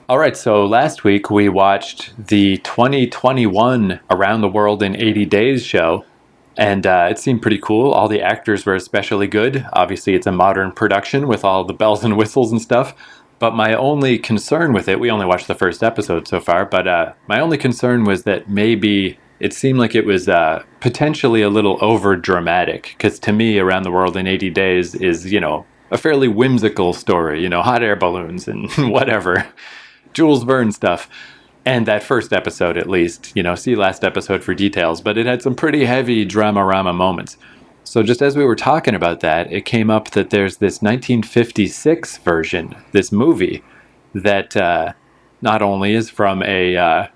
All right, so last week we watched the 2021 Around the World in 80 Days show, and it seemed pretty cool. All the actors were especially good. Obviously, it's a modern production with all the bells and whistles and stuff. But my only concern with it, we only watched the first episode so far, but my only concern was that maybe it seemed like it was potentially a little over dramatic. Because to me, Around the World in 80 Days is, a fairly whimsical story, hot air balloons and whatever. Jules Verne stuff. And that first episode, at least, see last episode for details, but it had some pretty heavy drama-rama moments. So just as we were talking about that, it came up that there's this 1956 version, this movie, that not only is from a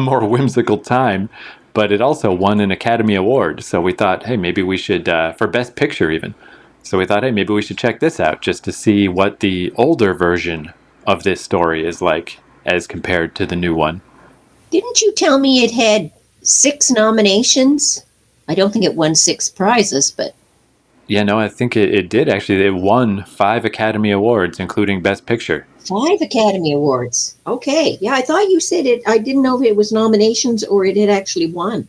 more whimsical time, but it also won an Academy Award. So we thought, hey, maybe we should, for Best Picture even. So we thought, hey, maybe we should check this out just to see what the older version of this story is like as compared to the new one. Didn't you tell me it had 6 nominations? I don't think it won 6 prizes, but... Yeah, no, I think it did actually. It won 5 Academy Awards, including Best Picture. 5 Academy Awards. Okay. Yeah, I thought you said it. I didn't know if it was nominations or it had actually won.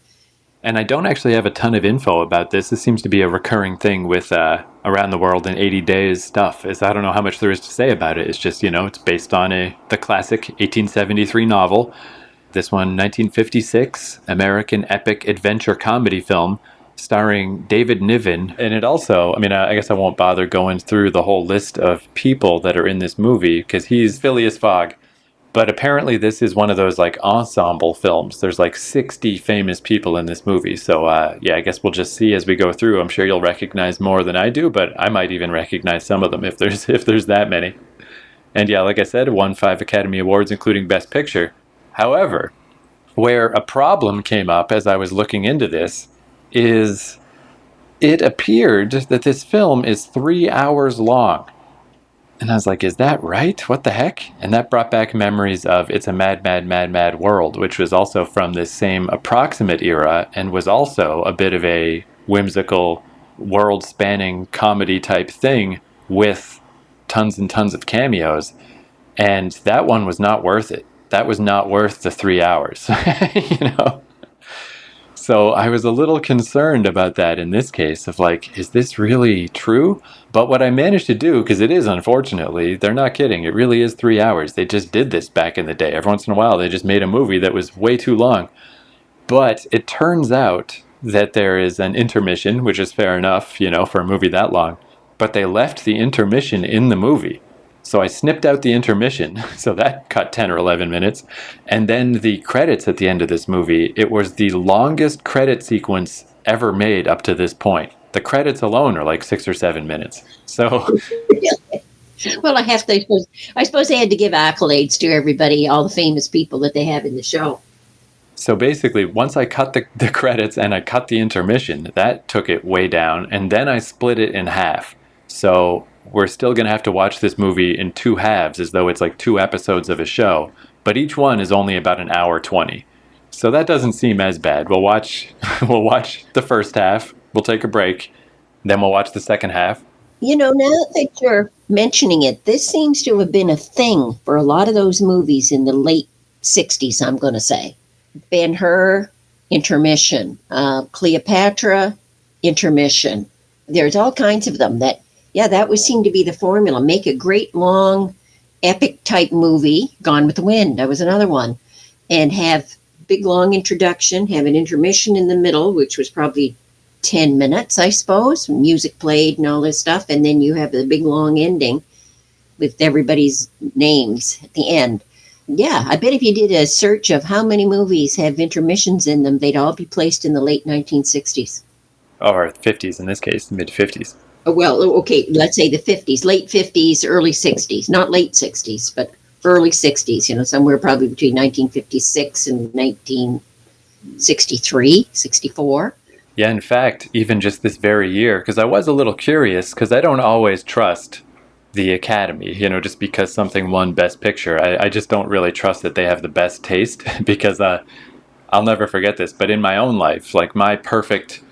And I don't actually have a ton of info about this. This seems to be a recurring thing with Around the World in 80 Days stuff. I don't know how much there is to say about it. It's just, it's based on the classic 1873 novel. This one, 1956, American epic adventure comedy film starring David Niven. And it also, I guess I won't bother going through the whole list of people that are in this movie because he's Phileas Fogg. But apparently this is one of those ensemble films. There's 60 famous people in this movie. So yeah, I guess we'll just see as we go through. I'm sure you'll recognize more than I do, but I might even recognize some of them if there's that many. And yeah, like I said, it won 5 Academy Awards, including Best Picture. However, where a problem came up as I was looking into this is it appeared that this film is 3 hours long. And I was like, is that right? What the heck? And that brought back memories of It's a Mad, Mad, Mad, Mad World, which was also from this same approximate era and was also a bit of a whimsical, world-spanning comedy type thing with tons and tons of cameos. And that one was not worth it. That was not worth the 3 hours, So I was a little concerned about that in this case of is this really true? But what I managed to do, because it is unfortunately, they're not kidding, it really is 3 hours. They just did this back in the day. Every once in a while they just made a movie that was way too long. But it turns out that there is an intermission, which is fair enough, for a movie that long. But they left the intermission in the movie. So I snipped out the intermission, so that cut 10 or 11 minutes. And then the credits at the end of this movie, it was the longest credit sequence ever made up to this point. The credits alone are 6 or 7 minutes. So... Well, I suppose they had to give accolades to everybody, all the famous people that they have in the show. So basically, once I cut the credits and I cut the intermission, that took it way down. And then I split it in half. So... we're still going to have to watch this movie in 2 halves as though it's 2 episodes of a show, but each one is only about an hour 20. So that doesn't seem as bad. We'll watch the first half, we'll take a break, then we'll watch the second half. Now that you're mentioning it, this seems to have been a thing for a lot of those movies in the late 60s, I'm going to say. Ben-Hur, intermission. Cleopatra, intermission. There's all kinds of them that would seem to be the formula. Make a great, long, epic-type movie, Gone with the Wind, that was another one, and have big, long introduction, have an intermission in the middle, which was probably 10 minutes, I suppose, music played and all this stuff, and then you have the big, long ending with everybody's names at the end. Yeah, I bet if you did a search of how many movies have intermissions in them, they'd all be placed in the late 1960s. Or 50s in this case, mid-50s. Well, okay, let's say the 50s, late 50s, early 60s, not late 60s, but early 60s, somewhere probably between 1956 and 1963, 64. Yeah, in fact, even just this very year, because I was a little curious, because I don't always trust the Academy, just because something won Best Picture. I just don't really trust that they have the best taste, because I'll never forget this, but in my own life, my perfect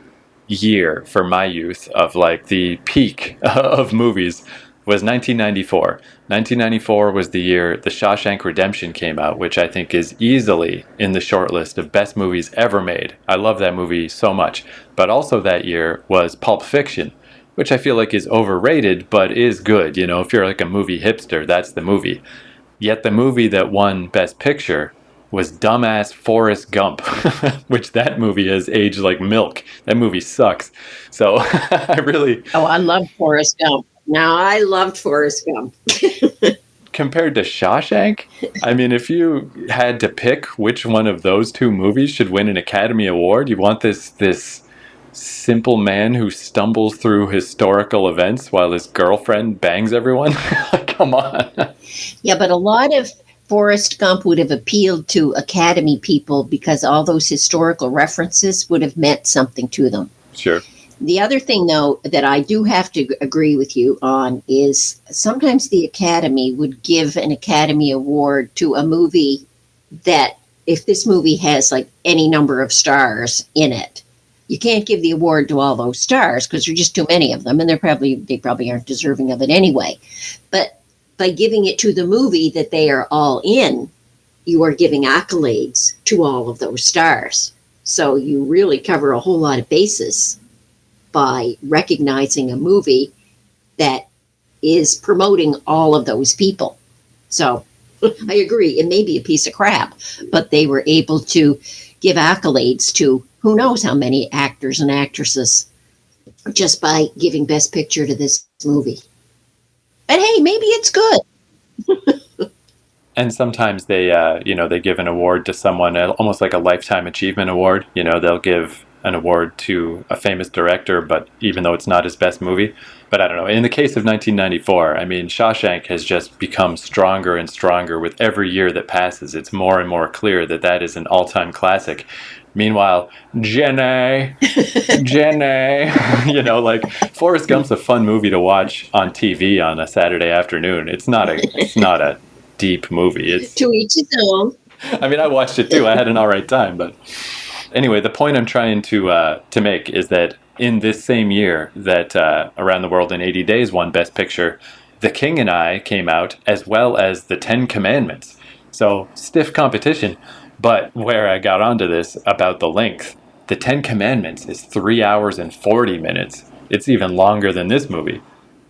year for my youth of the peak of movies was 1994. 1994 was the year The Shawshank Redemption came out, which I think is easily in the short list of best movies ever made. I love that movie so much. But also that year was Pulp Fiction, which I feel like is overrated, but is good. You know, if you're like a movie hipster, that's the movie. Yet the movie that won Best Picture was dumbass Forrest Gump, which that movie has aged like milk. That movie sucks. So I really, Oh, I love Forrest Gump. Now, I loved Forrest Gump. compared to Shawshank, I mean, if you had to pick which one of those two movies should win an Academy Award, you want this simple man who stumbles through historical events while his girlfriend bangs everyone? Come on. Yeah, but a lot of Forrest Gump would have appealed to Academy people because all those historical references would have meant something to them. Sure. The other thing, though, that I do have to agree with you on is sometimes the Academy would give an Academy Award to a movie that, if this movie has like any number of stars in it, you can't give the award to all those stars because there are just too many of them, and they probably aren't deserving of it anyway. But by giving it to the movie that they are all in, you are giving accolades to all of those stars. So you really cover a whole lot of bases by recognizing a movie that is promoting all of those people. So I agree, it may be a piece of crap, but they were able to give accolades to who knows how many actors and actresses just by giving Best Picture to this movie. And hey, maybe it's good. And sometimes they give an award to someone, almost like a lifetime achievement award. You know, they'll give an award to a famous director, but even though it's not his best movie. But I don't know. In the case of 1994, I mean, Shawshank has just become stronger and stronger with every year that passes. It's more and more clear that that is an all-time classic. Meanwhile, Jenny, you know, like Forrest Gump's a fun movie to watch on TV on a Saturday afternoon. It's not a deep movie. It's To each his own. I mean, I watched it too. I had an all right time, but anyway, the point I'm trying to make is that in this same year that Around the World in 80 Days won Best Picture, The King and I came out, as well as The Ten Commandments. So stiff competition. But where I got onto this about the length, The Ten Commandments is 3 hours and 40 minutes. It's even longer than this movie.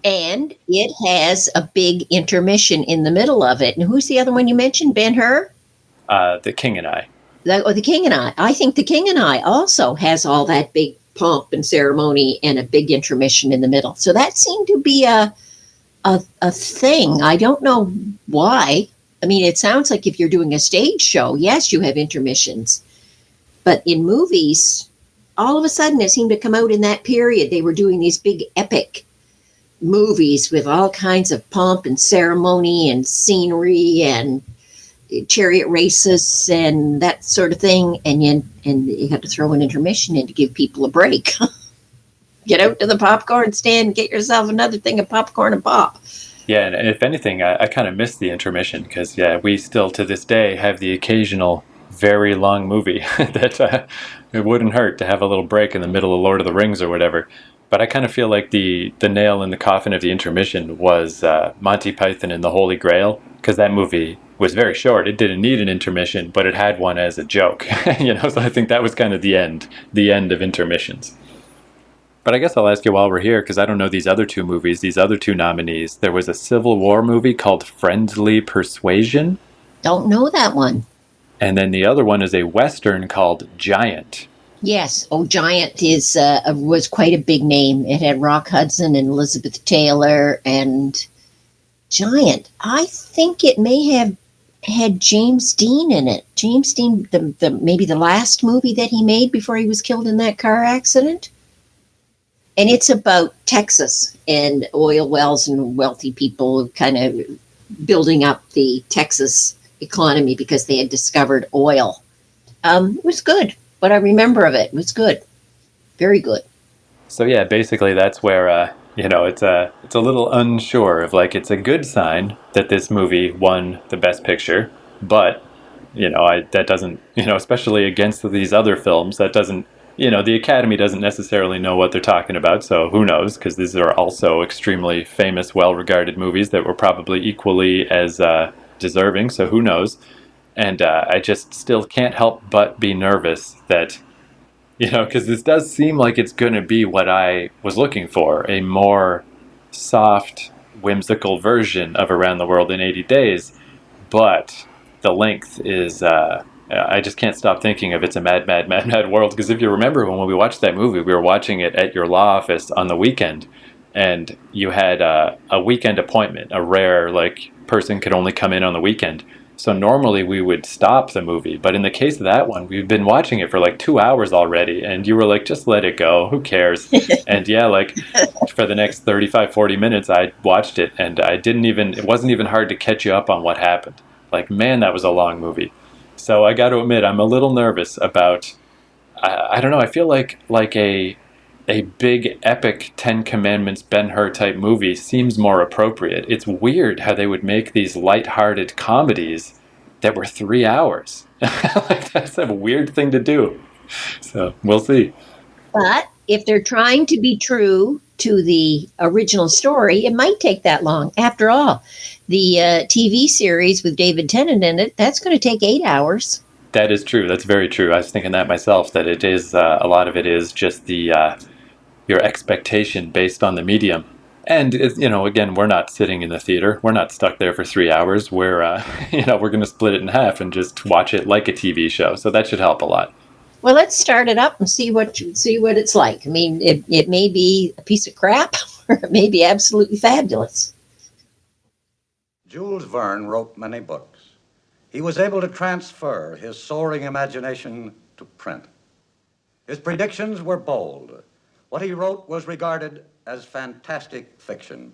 And it has a big intermission in the middle of it. And who's the other one you mentioned? Ben-Hur? The King and I. The King and I. I think The King and I also has all that big pomp and ceremony and a big intermission in the middle. So that seemed to be a thing. I don't know why. I mean, it sounds like if you're doing a stage show, yes, you have intermissions. But in movies, all of a sudden it seemed to come out in that period. They were doing these big epic movies with all kinds of pomp and ceremony and scenery and chariot races and that sort of thing. And you had to throw an intermission in to give people a break. Get out to the popcorn stand and get yourself another thing of popcorn and pop. Yeah, and if anything, I kind of miss the intermission because, yeah, we still to this day have the occasional very long movie that it wouldn't hurt to have a little break in the middle of Lord of the Rings or whatever. But I kind of feel like the nail in the coffin of the intermission was Monty Python and the Holy Grail, because that movie was very short. It didn't need an intermission, but it had one as a joke. You know, so I think that was kind of the end of intermissions. But I guess I'll ask you while we're here, because I don't know these other two movies, these other two nominees. There was a Civil War movie called Friendly Persuasion. Don't know that one. And then the other one is a Western called Giant. Yes. Oh, Giant was quite a big name. It had Rock Hudson and Elizabeth Taylor. And Giant, I think it may have had James Dean in it. James Dean, maybe the last movie that he made before he was killed in that car accident. And it's about Texas and oil wells and wealthy people kind of building up the Texas economy because they had discovered oil. It was good. What I remember of it was good. Very good. So yeah, basically that's where, it's a little unsure of, like, it's a good sign that this movie won the Best Picture, but, that doesn't, especially against these other films, that doesn't the Academy doesn't necessarily know what they're talking about, so who knows? Because these are also extremely famous, well-regarded movies that were probably equally as deserving, so who knows? And I just still can't help but be nervous that, because this does seem like it's going to be what I was looking for, a more soft, whimsical version of Around the World in 80 Days, but the length is, I just can't stop thinking of It's a Mad, Mad, Mad, Mad World, because if you remember when we watched that movie, we were watching it at your law office on the weekend, and you had a weekend appointment, a rare, person could only come in on the weekend. So normally we would stop the movie, but in the case of that one, we've been watching it for 2 hours already, and you were like, just let it go, who cares? And yeah, for the next 35, 40 minutes, I watched it, and it wasn't even hard to catch you up on what happened. Man, that was a long movie. So I got to admit, I'm a little nervous about, I don't know, I feel like a big epic Ten Commandments Ben-Hur type movie seems more appropriate. It's weird how they would make these light-hearted comedies that were 3 hours. That's a weird thing to do. So we'll see. But if they're trying to be true to the original story, it might take that long. After all, the TV series with David Tennant in it, that's going to take 8 hours. That is true. That's very true. I was thinking that myself, that it is, a lot of it is just the your expectation based on the medium. And, again, we're not sitting in the theater. We're not stuck there for 3 hours. We're, we're going to split it in half and just watch it like a TV show. So that should help a lot. Well, let's start it up and see what it's like. I mean, it may be a piece of crap, or it may be absolutely fabulous. Jules Verne wrote many books. He was able to transfer his soaring imagination to print. His predictions were bold. What he wrote was regarded as fantastic fiction,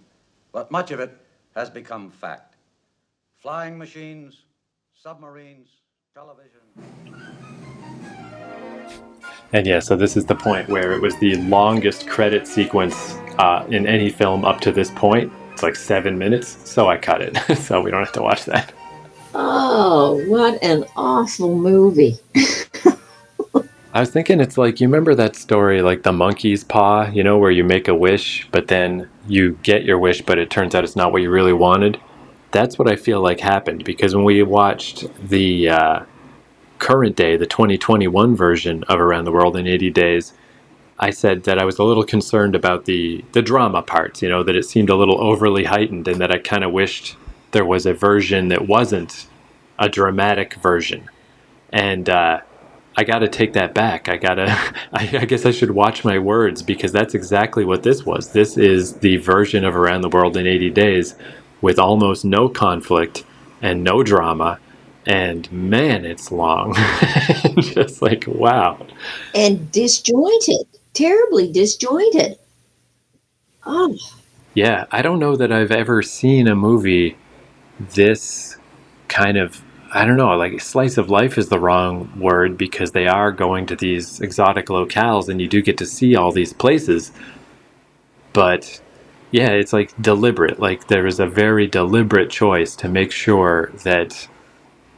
but much of it has become fact. Flying machines, submarines, television. And yeah, so this is the point where it was the longest credit sequence in any film up to this point. It's 7 minutes, so I cut it, so we don't have to watch that. Oh, what an awful movie. I was thinking, it's you remember that story, the monkey's paw, where you make a wish, but then you get your wish, but it turns out it's not what you really wanted? That's what I feel like happened, because when we watched the current day, the 2021 version of Around the World in 80 Days, I said that I was a little concerned about the drama parts, that it seemed a little overly heightened, and that I kind of wished there was a version that wasn't a dramatic version. And I got to take that back. I guess I should watch my words, because that's exactly what this was. This is the version of Around the World in 80 Days with almost no conflict and no drama. And man, it's long. Just wow. And disjointed, terribly disjointed. Oh. Yeah, I don't know that I've ever seen a movie this kind of, I don't know, slice of life is the wrong word, because they are going to these exotic locales and you do get to see all these places. But yeah, it's deliberate. There is a very deliberate choice to make sure that,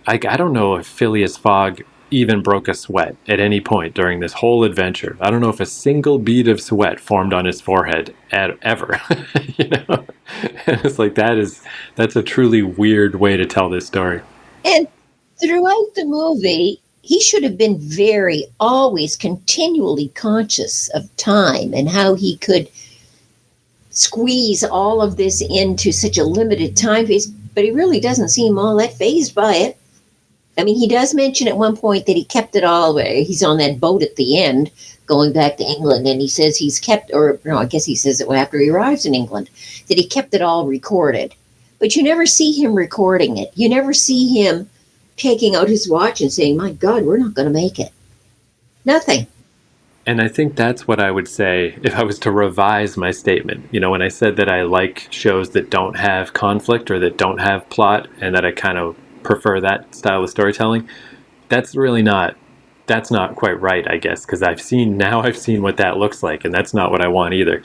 I don't know if Phileas Fogg even broke a sweat at any point during this whole adventure. I don't know if a single bead of sweat formed on his forehead ever. And it's that's a truly weird way to tell this story. And throughout the movie, he should have been always continually conscious of time and how he could squeeze all of this into such a limited time phase, but he really doesn't seem all that fazed by it. I mean, he does mention at one point that he kept it all. He's on that boat at the end going back to England, and he says he's kept, or no, I guess he says it after he arrives in England, that he kept it all recorded. But you never see him recording it. You never see him taking out his watch and saying, my God, we're not going to make it. Nothing. And I think that's what I would say if I was to revise my statement. When I said that I like shows that don't have conflict or that don't have plot, and that I kind of prefer that style of storytelling, that's not quite right, I guess, because I've seen what that looks like, and that's not what I want either.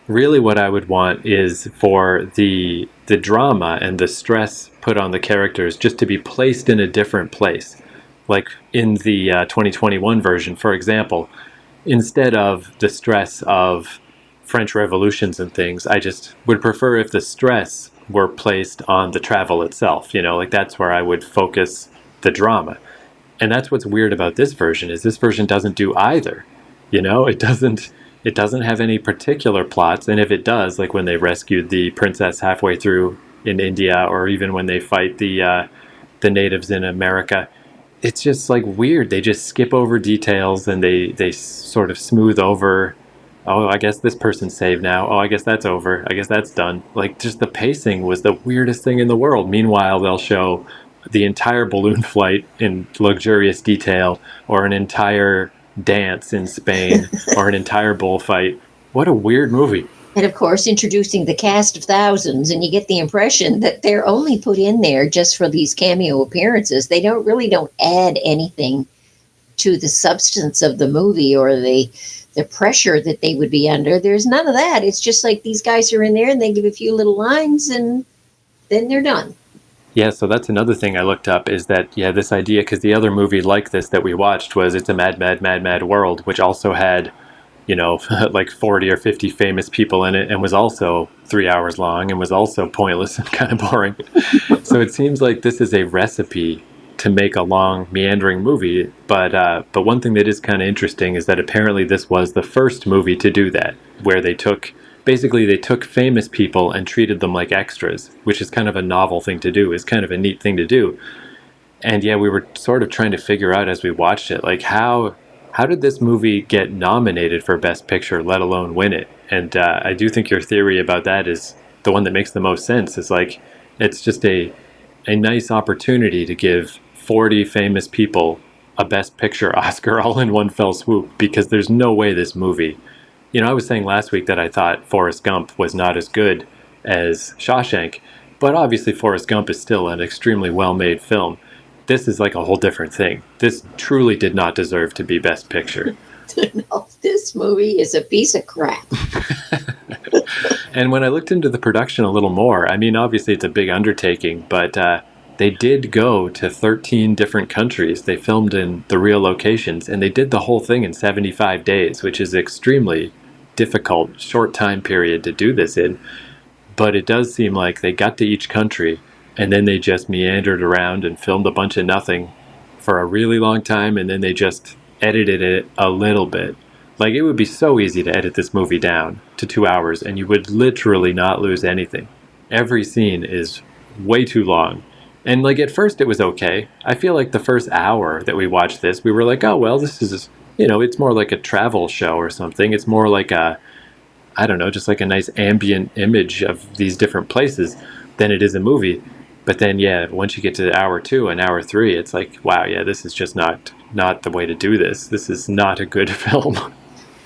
Really what I would want is for the drama and the stress put on the characters just to be placed in a different place. In the 2021 version, for example, instead of the stress of French revolutions and things, I just would prefer if the stress were placed on the travel itself. Like that's where I would focus the drama. And that's what's weird about this version is this version doesn't do either. It doesn't have any particular plots, and if it does, like when they rescued the princess halfway through in India, or even when they fight the natives in America, it's just like weird. They just skip over details and they sort of smooth over. Oh, I guess this person's saved now. Oh, I guess that's over. I guess that's done. Like, just the pacing was the weirdest thing in the world. Meanwhile, they'll show the entire balloon flight in luxurious detail, or an entire dance in Spain, or an entire bullfight. What a weird movie. And of course, introducing the cast of thousands, and you get the impression that they're only put in there just for these cameo appearances. They don't add anything to the substance of the movie or the pressure that they would be under. There's none of that. It's just like these guys are in there and they give a few little lines and then they're done. Yeah, so that's another thing I looked up is that, this idea, because the other movie like this that we watched was It's a Mad, Mad, Mad, Mad World, which also had, like 40 or 50 famous people in it, and was also 3 hours long and was also pointless and kind of boring. So it seems like this is a recipe to make a long, meandering movie. But one thing that is kind of interesting is that apparently this was the first movie to do that, where they took famous people and treated them like extras, which is kind of a novel thing to do. It's kind of a neat thing to do. And we were sort of trying to figure out as we watched it, like how did this movie get nominated for Best Picture, let alone win it? And I do think your theory about that is the one that makes the most sense. Is like, it's just a nice opportunity to give 40 famous people a Best Picture Oscar all in one fell swoop, because there's no way this movie... I was saying last week that I thought Forrest Gump was not as good as Shawshank, but obviously Forrest Gump is still an extremely well-made film. This is like a whole different thing. This truly did not deserve to be Best Picture. No, this movie is a piece of crap. And when I looked into the production a little more, I mean, obviously it's a big undertaking, but they did go to 13 different countries. They filmed in the real locations, and they did the whole thing in 75 days, which is extremely difficult, short time period to do this in. But it does seem like they got to each country, and then they just meandered around and filmed a bunch of nothing for a really long time, and then they just edited it a little bit. Like, it would be so easy to edit this movie down to 2 hours, and you would literally not lose anything. Every scene is way too long. And like, at first it was okay. I feel like the first hour that we watched this, we were like, oh, well, this is, it's more like a travel show or something. It's more like just like a nice ambient image of these different places than it is a movie. But then, once you get to hour 2 and hour 3, it's like, wow, this is just not the way to do this. This is not a good film.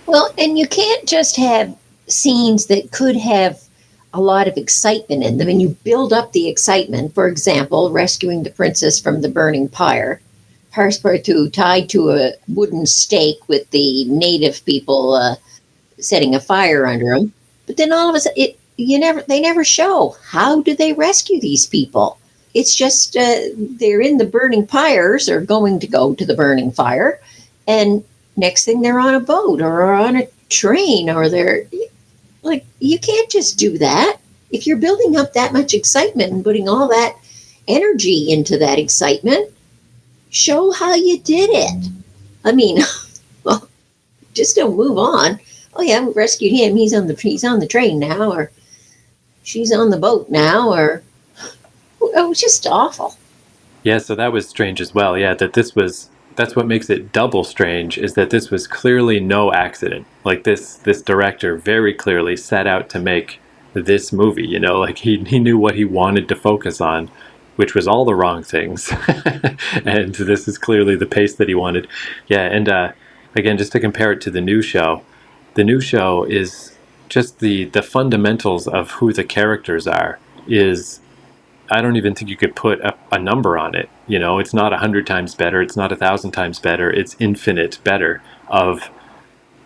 Well, and you can't just have scenes that could have a lot of excitement in them, and you build up the excitement. For example, rescuing the princess from the burning pyre. Passepartout tied to a wooden stake with the native people setting a fire under him. But then all of a sudden, they never show how do they rescue these people. It's just they're in the burning pyres, or going to go to the burning fire, and next thing they're on a boat or on a train, or they're like, you can't just do that. If you're building up that much excitement and putting all that energy into that excitement, show how you did it. I mean, well, just don't move on. Oh yeah, we rescued him. He's on the train now, or she's on the boat now, or it was just awful. Yeah, so that was strange as well. Yeah, that's what makes it double strange, is that this was clearly no accident. Like, this director very clearly set out to make this movie, like he knew what he wanted to focus on, which was all the wrong things. And this is clearly the pace that he wanted. Yeah, and again, just to compare it to the new show is just the fundamentals of who the characters are is, I don't even think you could put a number on it. It's not 100 times better. It's not 1,000 times better. It's infinite better of,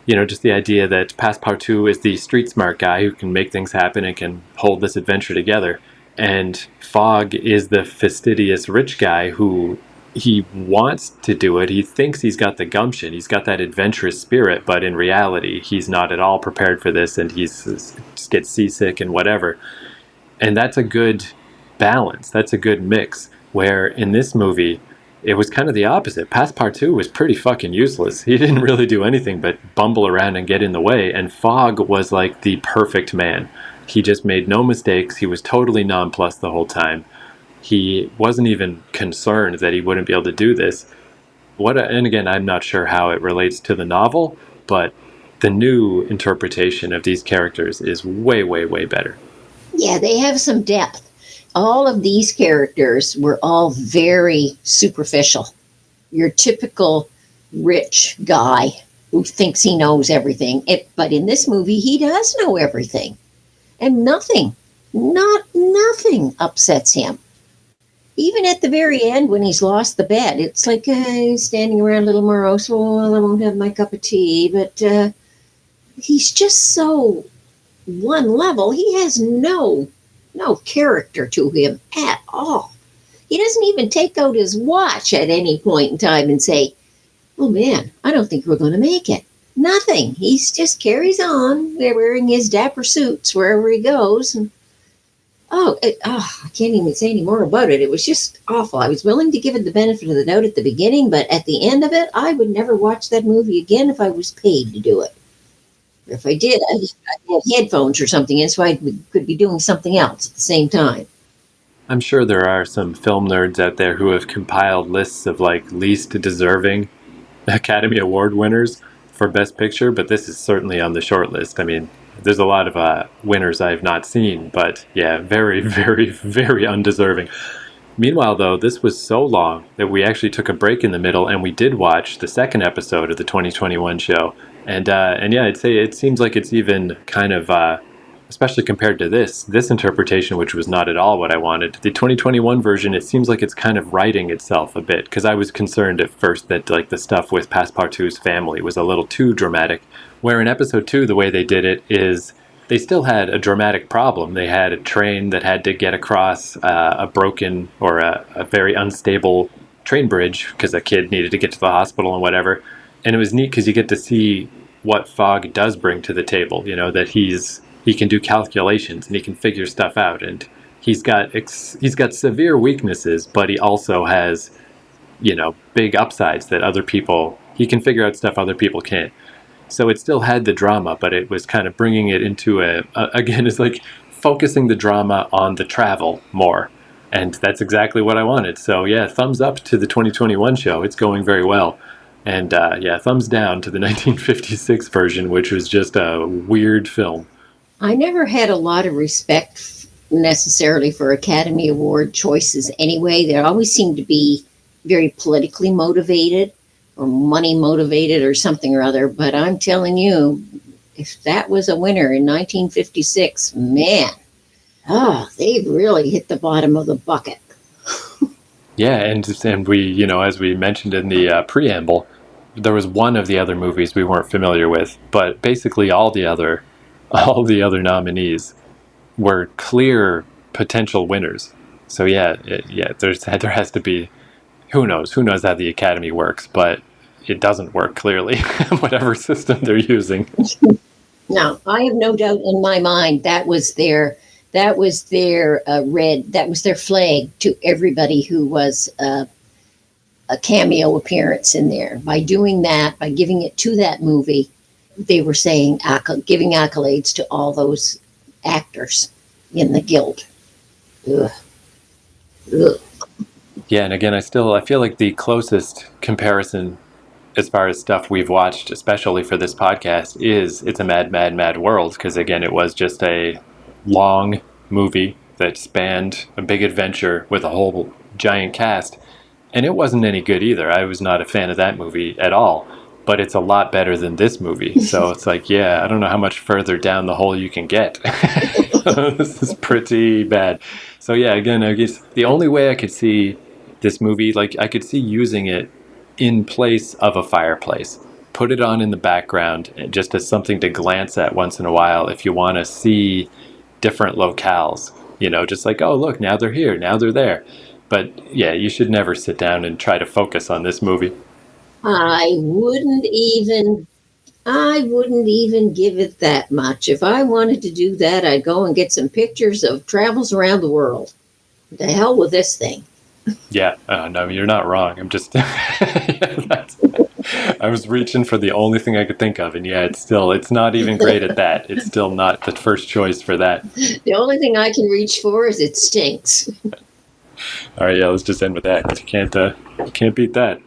just the idea that Passepartout is the street smart guy who can make things happen and can hold this adventure together. And Fogg is the fastidious rich guy who he wants to do it. He thinks he's got the gumption. He's got that adventurous spirit, but in reality, he's not at all prepared for this, and he's just gets seasick and whatever. And that's a good balance. That's a good mix. Where in this movie, it was kind of the opposite. Passepartout was pretty fucking useless. He didn't really do anything but bumble around and get in the way. And Fogg was like the perfect man. He just made no mistakes. He was totally nonplussed the whole time. He wasn't even concerned that he wouldn't be able to do this. And again, I'm not sure how it relates to the novel, but the new interpretation of these characters is way, way, way better. Yeah, they have some depth. All of these characters were all very superficial. Your typical rich guy who thinks he knows everything. But in this movie, he does know everything. And nothing upsets him. Even at the very end when he's lost the bet, it's like he's standing around a little morose. Well, I won't have my cup of tea. But he's just so one level. He has no character to him at all. He doesn't even take out his watch at any point in time and say, oh man, I don't think we're going to make it. Nothing. He just carries on. They're wearing his dapper suits wherever he goes. And I can't even say any more about it. It was just awful. I was willing to give it the benefit of the doubt at the beginning, but at the end of it, I would never watch that movie again if I was paid to do it. If I did, I had headphones or something, and so I could be doing something else at the same time. I'm sure there are some film nerds out there who have compiled lists of like least deserving Academy Award winners for Best Picture, but this is certainly on the short list. I mean, there's a lot of winners I've not seen, but yeah, very, very, very undeserving. Meanwhile, though, this was so long that we actually took a break in the middle, and we did watch the second episode of the 2021 show. And yeah, I'd say it seems like it's even kind of, especially compared to this interpretation, which was not at all what I wanted. The 2021 version, it seems like it's kind of writing itself a bit, because I was concerned at first that like the stuff with Passepartout's family was a little too dramatic. Where in episode 2, the way they did it is they still had a dramatic problem. They had a train that had to get across a broken or a very unstable train bridge because a kid needed to get to the hospital and whatever. And it was neat because you get to see what Fogg does bring to the table, you know, that he can do calculations and he can figure stuff out. And he's got severe weaknesses, but he also has, you know, big upsides that he can figure out stuff other people can't. So it still had the drama, but it was kind of bringing it into again, it's like focusing the drama on the travel more. And that's exactly what I wanted. So yeah, thumbs up to the 2021 show. It's going very well. And yeah, thumbs down to the 1956 version, which was just a weird film. I never had a lot of respect necessarily for Academy Award choices anyway. They always seemed to be very politically motivated or money motivated or something or other. But I'm telling you, if that was a winner in 1956, man, they've really hit the bottom of the bucket. Yeah, and we, you know, as we mentioned in the preamble, there was one of the other movies we weren't familiar with, but basically all the other nominees were clear potential winners. So yeah, there has to be, who knows how the Academy works, but it doesn't work clearly, whatever system they're using. Now, I have no doubt in my mind that was their flag to everybody who was a cameo appearance in there. By doing that, by giving it to that movie, they were saying, giving accolades to all those actors in the guild. Ugh. Ugh. Yeah, and again, I feel like the closest comparison as far as stuff we've watched, especially for this podcast, is It's a Mad, Mad, Mad World, because again, it was just a long movie that spanned a big adventure with a whole giant cast. And it wasn't any good either. I was not a fan of that movie at all. But it's a lot better than this movie. So it's like, yeah, I don't know how much further down the hole you can get. This is pretty bad. So yeah, again, I guess the only way I could see this movie, like I could see using it in place of a fireplace. Put it on in the background just as something to glance at once in a while if you want to see different locales. You know, just like, oh, look, now they're here, now they're there. But yeah, you should never sit down and try to focus on this movie. I wouldn't even give it that much. If I wanted to do that, I'd go and get some pictures of travels around the world. The hell with this thing. Yeah, no, you're not wrong. I'm just, I was reaching for the only thing I could think of, and yeah, it's not even great at that. It's still not the first choice for that. The only thing I can reach for is it stinks. All right, yeah, let's just end with that. You can't beat that.